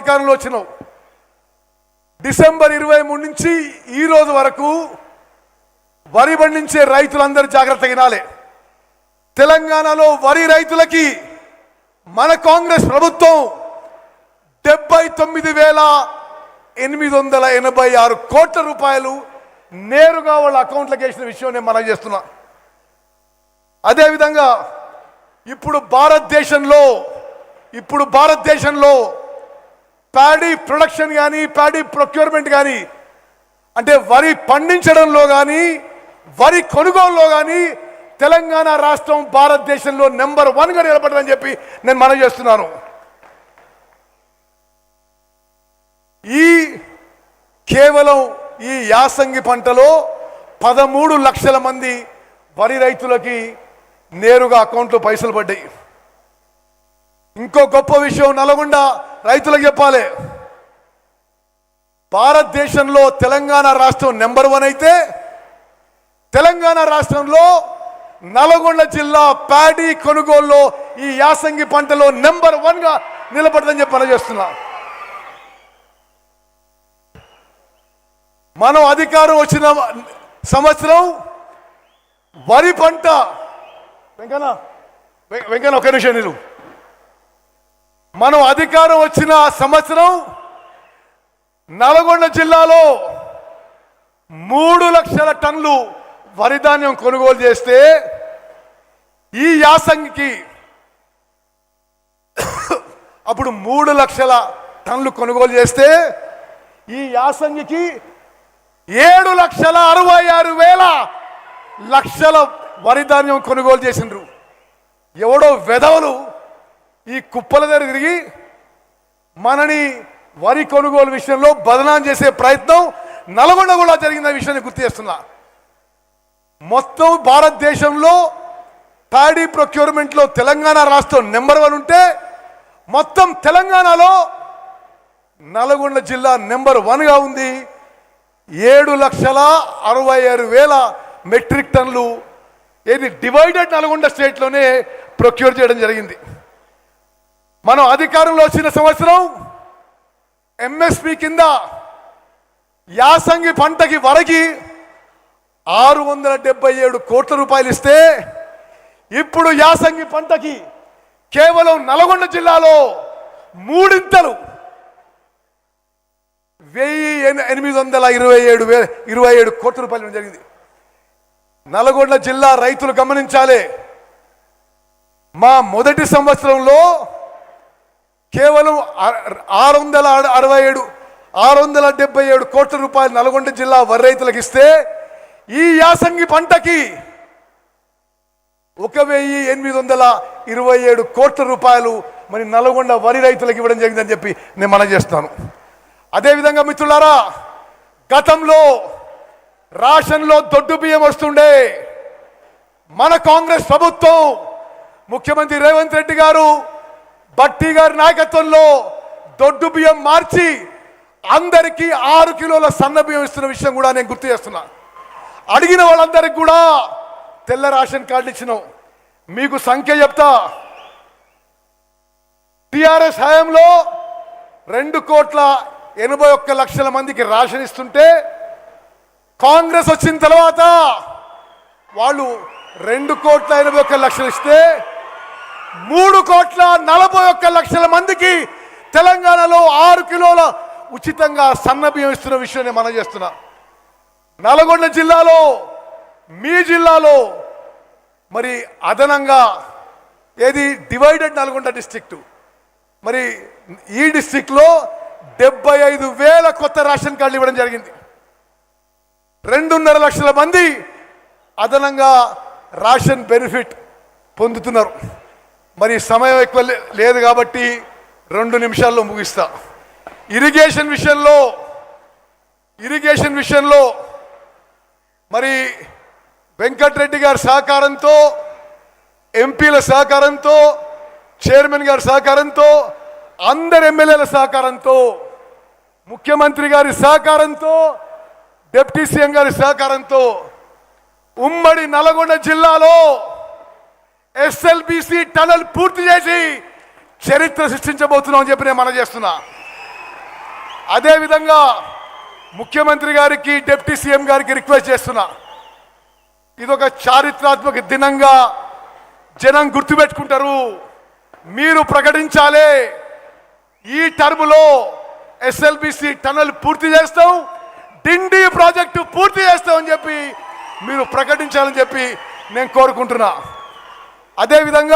అధికారంలో వచ్చినావు. డిసెంబర్ 23 నుంచి ఈ రోజు వరకు వరి పండించే రైతులందరూ జాగ్రత్తగా వినాలి. తెలంగాణలో వరి రైతులకి మన కాంగ్రెస్ ప్రభుత్వం 79,886 కోట్ల రూపాయలు నేరుగా వాళ్ళ అకౌంట్లకు వేసిన విషయం నేను మనం చేస్తున్నా. అదేవిధంగా ఇప్పుడు భారతదేశంలో ప్యాడీ ప్రొడక్షన్ కానీ ప్యాడీ ప్రొక్యూర్మెంట్ కానీ అంటే వరి పండించడంలో కానీ వరి కొనుగోలులో కానీ తెలంగాణ రాష్ట్రం భారతదేశంలో నెంబర్ 1గా నిలబడదని చెప్పి నేను మనం చేస్తున్నాను. కేవలం ఈ యాసంగి పంటలో 13 లక్షల మంది వరి రైతులకి నేరుగా అకౌంట్లో పైసలు పడ్డాయి. ఇంకో గొప్ప విషయం నల్గొండ రైతులకు చెప్పాలి. భారతదేశంలో తెలంగాణ రాష్ట్రం నెంబర్ 1 అయితే తెలంగాణ రాష్ట్రంలో నల్గొండ జిల్లా ప్యాడీ కొనుగోలులో ఈ యాసంగి పంటలో నెంబర్ 1గా నిలబడదని చెప్పి పనిచేస్తున్నా. మనం అధికారం వచ్చిన సంవత్సరం వరి పంట వెంకన్న ఒక నిమిషం నీరు మనం అధికారం వచ్చిన సంవత్సరం నల్గొండ జిల్లాలో 3 లక్షల టన్నులు వరి ధాన్యం కొనుగోలు చేస్తే ఈ యాసంగికి అప్పుడు 3 లక్షల టన్నులు కొనుగోలు చేస్తే ఈ యాసంగికి 7,66,000 వరి ధాన్యం కొనుగోలు చేసిండ్రు. ఎవడో వెధవలు ఈ కుప్పల దగ్గర తిరిగి మనని వరి కొనుగోలు విషయంలో బదనాం చేసే ప్రయత్నం నల్గొండ కూడా జరిగిన విషయాన్ని గుర్తు చేస్తున్నా. మొత్తం భారతదేశంలో ప్యాడీ ప్రొక్యూర్మెంట్లో తెలంగాణ రాష్ట్రం నెంబర్ 1 ఉంటే మొత్తం తెలంగాణలో నల్గొండ జిల్లా నెంబర్ 1గా ఉంది. 7,66,000 మెట్రిక్ టన్నులు ఏది డివైడెడ్ నల్గొండ స్టేట్లోనే ప్రొక్యూర్ చేయడం జరిగింది. మనం అధికారంలో వచ్చిన సంవత్సరం ఎంఎస్పి కింద యాసంగి పంటకి వరకి 677 కోట్ల రూపాయలు ఇస్తే ఇప్పుడు యాసంగి పంటకి కేవలం నల్గొండ జిల్లాలో 3 1,827 కోట్ల రూపాయలు జరిగింది. నల్గొండ జిల్లా రైతులు గమనించాలి. మా మొదటి సంవత్సరంలో కేవలం 677 కోట్ల రూపాయలు నల్గొండ జిల్లా వరి రైతులకు ఇస్తే ఈ యాసంగి పంటకి 1,827 కోట్ల రూపాయలు మరి నల్గొండ వరి రైతులకు ఇవ్వడం జరిగిందని చెప్పి నేను మనం చేస్తాను. అదేవిధంగా మిత్రులారా, గతంలో రాషన్లో దొడ్డు బియ్యం వస్తుండే. మన కాంగ్రెస్ ప్రభుత్వం ముఖ్యమంత్రి రేవంత్ రెడ్డి గారు భట్టి గారి నాయకత్వంలో దొడ్డు బియ్యం మార్చి అందరికీ 6 కిలోల సన్న బియ్యం ఇస్తున్న విషయం కూడా నేను గుర్తు చేస్తున్నా. అడిగిన వాళ్ళందరికీ కూడా తెల్ల రేషన్ కార్డు ఇచ్చినాం. మీకు సంఖ్య చెప్తా. టిఆర్ఎస్ హయాంలో 2,81,00,000 మందికి రేషన్ ఇస్తుంటే కాంగ్రెస్ వచ్చిన తర్వాత వాళ్ళు 2,81,00,000 ఇస్తే 3,41,00,000 మందికి తెలంగాణలో 6 కిలోల ఉచితంగా సన్న బియ్యం ఇస్తున్న విషయాన్ని మనం చేస్తున్నా. నల్గొండ జిల్లాలో మీ జిల్లాలో మరి అదనంగా ఏది డివైడెడ్ నల్గొండ డిస్ట్రిక్ట్ మరి ఈ డిస్ట్రిక్ట్లో 75,000 కొత్త రేషన్ కార్డులు ఇవ్వడం జరిగింది. 2.5 లక్షల మంది అదనంగా రేషన్ బెనిఫిట్ పొందుతున్నారు. మరి సమయం ఎక్కువ లేదు కాబట్టి 2 నిమిషాల్లో ముగిస్తా. ఇరిగేషన్ విషయంలో మరి వెంకటరెడ్డి గారి సహకారంతో, ఎంపీల సహకారంతో, చైర్మన్ గారి సహకారంతో, అందరు ఎమ్మెల్యేల సహకారంతో, ముఖ్యమంత్రి గారి సహకారంతో, డిప్యూటీ సీఎం గారి సహకారంతో ఉమ్మడి నల్గొండ జిల్లాలో ఎస్ఎల్బిసి టనల్ పూర్తి చేసి చరిత్ర సృష్టించబోతున్నాం అని చెప్పి నేను మనం చేస్తున్నా. అదేవిధంగా ముఖ్యమంత్రి గారికి డిప్యూటీ సీఎం గారికి రిక్వెస్ట్ చేస్తున్నా, ఇదొక చారిత్రాత్మక దినంగా జనం గుర్తుపెట్టుకుంటారు. మీరు ప్రకటించాలి, ఈ టర్ములో ఎస్ఎల్బిసి టనల్ పూర్తి చేస్తాం, డిండి ప్రాజెక్టు పూర్తి చేస్తామని చెప్పి మీరు ప్రకటించాలని చెప్పి నేను కోరుకుంటున్నా. అదేవిధంగా